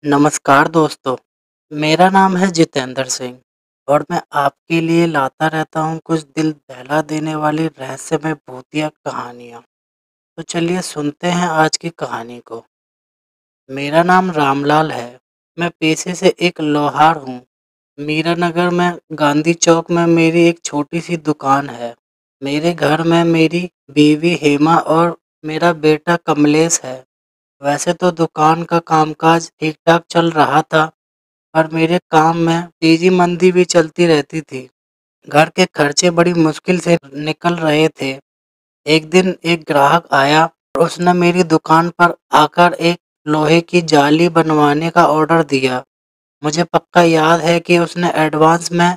नमस्कार दोस्तों, मेरा नाम है जितेंद्र सिंह और मैं आपके लिए लाता रहता हूँ कुछ दिल दहला देने वाली रहस्यमय भूतिया कहानियाँ। तो चलिए सुनते हैं आज की कहानी को। मेरा नाम रामलाल है। मैं पेशे से एक लोहार हूँ। मीरानगर में गांधी चौक में मेरी एक छोटी सी दुकान है। मेरे घर में मेरी बीवी हेमा और मेरा बेटा कमलेश है। वैसे तो दुकान का कामकाज ठीक ठाक चल रहा था और मेरे काम में तेजी मंदी भी चलती रहती थी। घर के खर्चे बड़ी मुश्किल से निकल रहे थे। एक दिन एक ग्राहक आया और उसने मेरी दुकान पर आकर एक लोहे की जाली बनवाने का ऑर्डर दिया। मुझे पक्का याद है कि उसने एडवांस में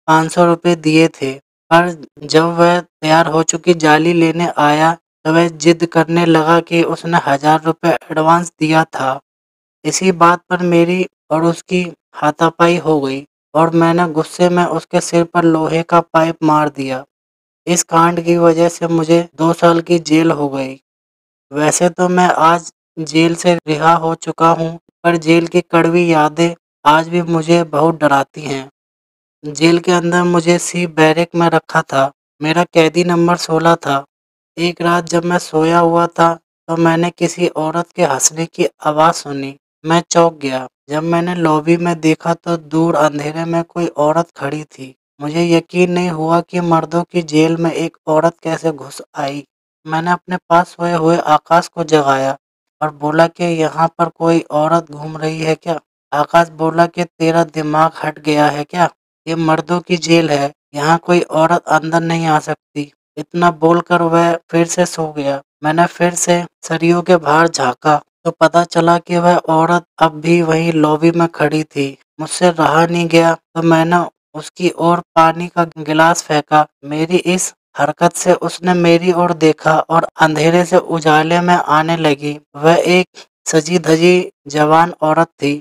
500 रुपये दिए थे, पर जब वह तैयार हो चुकी जाली लेने आया तो वह जिद करने लगा कि उसने 1000 रुपये एडवांस दिया था। इसी बात पर मेरी और उसकी हाथापाई हो गई और मैंने गुस्से में उसके सिर पर लोहे का पाइप मार दिया। इस कांड की वजह से मुझे 2 साल की जेल हो गई। वैसे तो मैं आज जेल से रिहा हो चुका हूँ, पर जेल की कड़वी यादें आज भी मुझे बहुत डराती हैं। जेल के अंदर मुझे सी बैरक में रखा था। मेरा कैदी नंबर 16 था। एक रात जब मैं सोया हुआ था तो मैंने किसी औरत के हंसने की आवाज़ सुनी। मैं चौंक गया। जब मैंने लॉबी में देखा तो दूर अंधेरे में कोई औरत खड़ी थी। मुझे यकीन नहीं हुआ कि मर्दों की जेल में एक औरत कैसे घुस आई। मैंने अपने पास सोए हुए आकाश को जगाया और बोला कि यहाँ पर कोई औरत घूम रही है क्या? आकाश बोला कि तेरा दिमाग हट गया है क्या? ये मर्दों की जेल है, यहाँ कोई औरत अंदर नहीं आ सकती। इतना बोलकर वह फिर से सो गया। मैंने फिर से सरियों के बाहर झांका तो पता चला कि वह औरत अब भी वहीं लॉबी में खड़ी थी। मुझसे रहा नहीं गया तो मैंने उसकी ओर पानी का गिलास फेंका। मेरी इस हरकत से उसने मेरी ओर देखा और अंधेरे से उजाले में आने लगी। वह एक सजी धजी जवान औरत थी।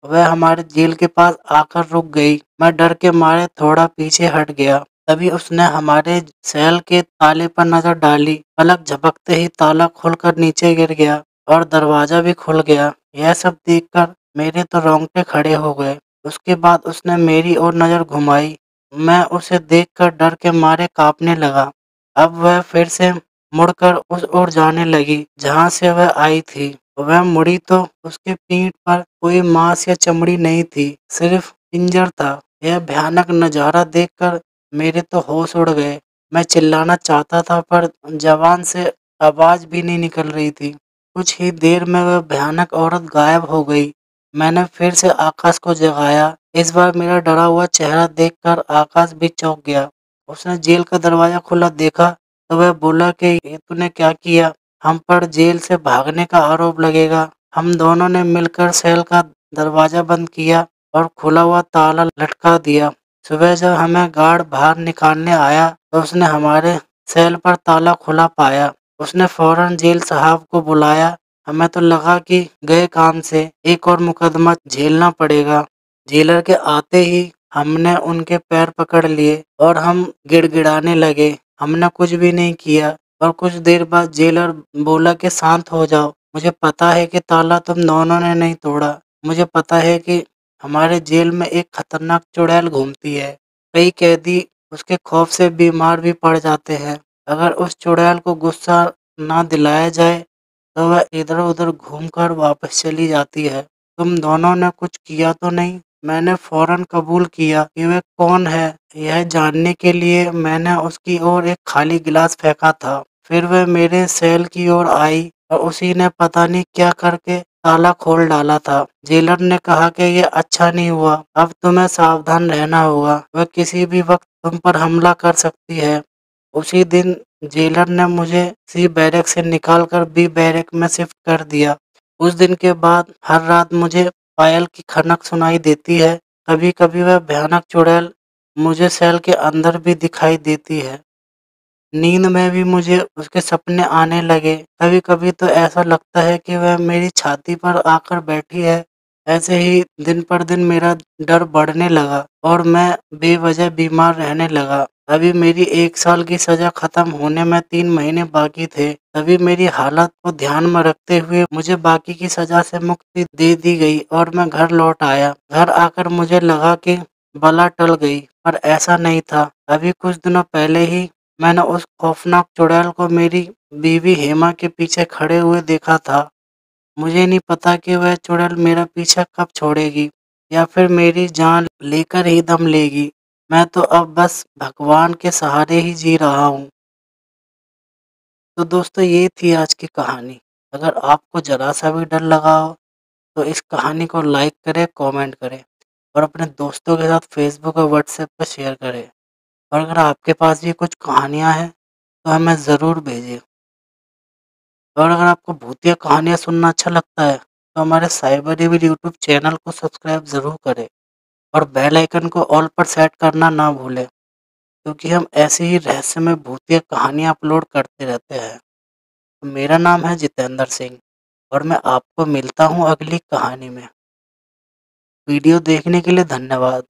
वह हमारे जेल के पास आकर रुक गई। मैं डर के मारे थोड़ा पीछे हट गया। तभी उसने हमारे सेल के ताले पर नजर डाली। पलक झपकते ही ताला खुलकर नीचे गिर गया और दरवाजा भी खुल गया। यह सब देखकर मेरे तो रोंगटे खड़े हो गए। उसके बाद उसने मेरी ओर नजर घुमाई। मैं उसे देखकर डर के मारे कांपने लगा। अब वह फिर से मुड़कर उस ओर जाने लगी जहां से वह आई थी। वह मुड़ी तो उसके पीठ पर कोई मांस या चमड़ी नहीं थी, सिर्फ पिंजर था। यह भयानक नजारा देखकर मेरे तो होश उड़ गए। मैं चिल्लाना चाहता था पर जबान से आवाज भी नहीं निकल रही थी। कुछ ही देर में वह भयानक औरत गायब हो गई। मैंने फिर से आकाश को जगाया। इस बार मेरा डरा हुआ चेहरा देखकर आकाश भी चौंक गया। उसने जेल का दरवाजा खुला देखा तो वह बोला कि ये तूने क्या किया? हम पर जेल से भागने का आरोप लगेगा। हम दोनों ने मिलकर सेल का दरवाजा बंद किया और खुला हुआ ताला लटका दिया। सुबह जब हमें गार्ड बाहर निकालने आया तो उसने हमारे सेल पर ताला खुला पाया। उसने फौरन जेल साहब को बुलाया। हमें तो लगा कि गए काम से एक और मुकदमा झेलना पड़ेगा। जेलर के आते ही हमने उनके पैर पकड़ लिए और हम गिड़गिड़ाने लगे। हमने कुछ भी नहीं किया और कुछ देर बाद जेलर बोला कि शांत हो जाओ। मुझे पता है कि ताला तुम दोनों ने नहीं तोड़ा। मुझे पता है कि हमारे जेल में एक खतरनाक चुड़ैल घूमती है। कई कैदी उसके खौफ से बीमार भी पड़ जाते हैं। अगर उस चुड़ैल को गुस्सा ना दिलाया जाए तो वह इधर उधर घूमकर वापस चली जाती है। तुम दोनों ने कुछ किया तो नहीं? मैंने फौरन कबूल किया कि वह कौन है। यह जानने के लिए मैंने उसकी ओर एक खाली गिलास फेंका था। फिर वह मेरे सेल की ओर आई और उसी ने पता नहीं क्या करके ताला खोल डाला था। जेलर ने कहा कि यह अच्छा नहीं हुआ, अब तुम्हें सावधान रहना होगा। वह किसी भी वक्त तुम पर हमला कर सकती है। उसी दिन जेलर ने मुझे सी बैरक से निकालकर बी बैरक में शिफ्ट कर दिया। उस दिन के बाद हर रात मुझे पायल की खनक सुनाई देती है। कभी कभी वह भयानक चुड़ैल मुझे सेल के अंदर भी दिखाई देती है। नींद में भी मुझे उसके सपने आने लगे। कभी कभी तो ऐसा लगता है कि वह मेरी छाती पर आकर बैठी है। ऐसे ही दिन पर दिन मेरा डर बढ़ने लगा और मैं बेवजह बीमार रहने लगा। अभी मेरी 1 साल की सज़ा खत्म होने में 3 महीने बाकी थे। तभी मेरी हालत को ध्यान में रखते हुए मुझे बाकी की सज़ा से मुक्ति दे दी गई और मैं घर लौट आया। घर आकर मुझे लगा कि बला टल गई, पर ऐसा नहीं था। अभी कुछ दिनों पहले ही मैंने उस खौफनाक चुड़ैल को मेरी बीवी हेमा के पीछे खड़े हुए देखा था। मुझे नहीं पता कि वह चुड़ैल मेरा पीछा कब छोड़ेगी या फिर मेरी जान लेकर ही दम लेगी। मैं तो अब बस भगवान के सहारे ही जी रहा हूँ। तो दोस्तों, ये थी आज की कहानी। अगर आपको ज़रा सा भी डर लगा हो तो इस कहानी को लाइक करें, कमेंट करें और अपने दोस्तों के साथ फेसबुक और व्हाट्सएप पर शेयर करें। और अगर आपके पास भी कुछ कहानियाँ हैं तो हमें ज़रूर भेजें। और अगर आपको भूतिया कहानियाँ सुनना अच्छा लगता है तो हमारे साइबर एविल यूट्यूब चैनल को सब्सक्राइब ज़रूर करें और बेल आइकन को ऑल पर सेट करना ना भूलें, क्योंकि हम ऐसी ही रहस्यमय भूतिया कहानियाँ अपलोड करते रहते हैं। मेरा नाम है जितेंद्र सिंह और मैं आपको मिलता हूँ अगली कहानी में। वीडियो देखने के लिए धन्यवाद।